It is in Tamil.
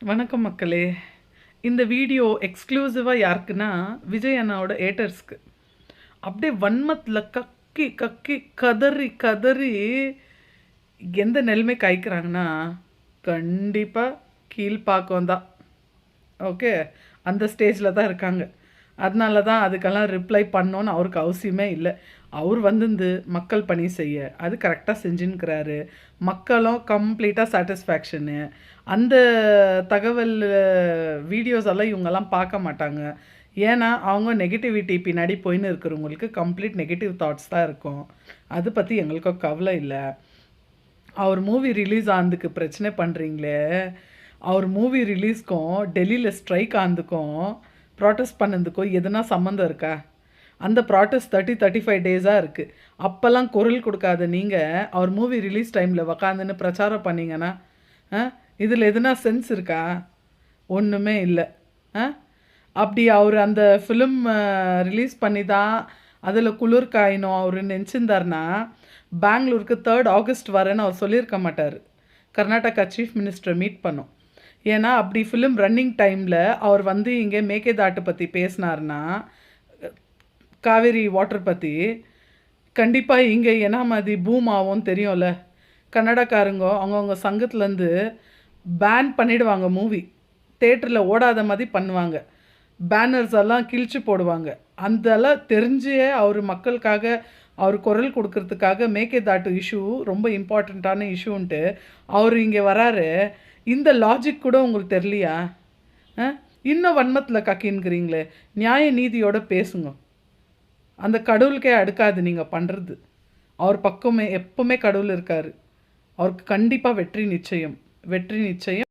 வணக்கம் மக்களே. இந்த வீடியோ எக்ஸ்க்ளூசிவாக யாருக்குன்னா விஜய் அண்ணாவோட ஏட்டர்ஸ்க்கு. அப்படியே வன்மத்தில் கக்கி கக்கி கதறி கதறி எந்த நிலைமை காய்க்கிறாங்கன்னா கண்டிப்பாக கீழ்ப்பாக்கம் தான். ஓகே, அந்த ஸ்டேஜில் தான் இருக்காங்க. அதனால தான் அதுக்கெல்லாம் ரிப்ளை பண்ணோன்னு அவருக்கு அவசியமே இல்லை. அவர் வந்து மக்கள் பணி செய்ய அது கரெக்டாக செஞ்சுன்னுக்கிறாரு. மக்களும் கம்ப்ளீட்டாக சாட்டிஸ்ஃபேக்ஷனு. அந்த தகவல் வீடியோஸ் எல்லாம் இவங்கெல்லாம் பார்க்க மாட்டாங்க. ஏன்னா அவங்க நெகட்டிவிட்டி பின்னாடி போயின்னு இருக்கிறவங்களுக்கு கம்ப்ளீட் நெகட்டிவ் தாட்ஸ் தான் இருக்கும். அது பற்றி எங்களுக்கு கவலை இல்லை. அவர் மூவி ரிலீஸ் ஆனதுக்கு பிரச்சனை பண்ணுறீங்களே, அவர் மூவி ரிலீஸ்க்கும் டெல்லியில் ஸ்ட்ரைக் ஆனதுக்கும் ப்ராட்டஸ்ட் பண்ணதுக்கும் எதுனா சம்மந்தம் இருக்கா? அந்த ப்ராட்டஸ்ட் 35 டேஸாக இருக்குது. அப்போல்லாம் குரல் கொடுக்காத நீங்கள் அவர் மூவி ரிலீஸ் டைமில் உக்காந்துன்னு பிரச்சாரம் பண்ணிங்கன்னா இதில் எதுனா சென்ஸ் இருக்கா? ஒன்றுமே இல்லை. அப்படி அவர் அந்த ஃபிலிம் ரிலீஸ் பண்ணி தான் அதில் குளிர் காயணும் அவர் நினச்சிருந்தார்னா பெங்களூருக்கு 3rd ஆகஸ்ட் வரேன்னு அவர் சொல்லியிருக்க மாட்டார். கர்நாடகா சீஃப் மினிஸ்டரை மீட் பண்ணோம். ஏன்னா அப்படி ஃபிலிம் ரன்னிங் டைமில் அவர் வந்து இங்கே மேகேதாட்டு பற்றி பேசினார்னா, காவேரி வாட்டர் பற்றி, கண்டிப்பாக இங்கே என்ன மாதிரி பூம் ஆகும்னு தெரியும்ல. கன்னடக்காரங்க அவங்கவுங்க சங்கத்துலேருந்து பேன் பண்ணிவிடுவாங்க. மூவி தேட்டரில் ஓடாத மாதிரி பண்ணுவாங்க. பேனர்ஸ் எல்லாம் கிழிச்சு போடுவாங்க. அதெல்லாம் தெரிஞ்சே அவர் மக்களுக்காக அவர் குரல் கொடுக்கறதுக்காக மேகேதாட்டு இஷ்யூ ரொம்ப இம்பார்ட்டண்ட்டான இஷ்யூன்ட்டு அவர் இங்கே வராரு. இந்த லாஜிக் கூட உங்களுக்கு தெரியலையா? இன்னும் வன்மத்தில் கக்கின்னுக்கிறீங்களே. நியாய நீதியோடு பேசுங்க. அந்த கடவுளுக்கே அடுக்காது நீங்கள் பண்ணுறது. அவர் பக்கமே எப்பவுமே கடவுள் இருக்கார். அவருக்கு கண்டிப்பாக வெற்றி நிச்சயம். வெற்றி நிச்சயம்.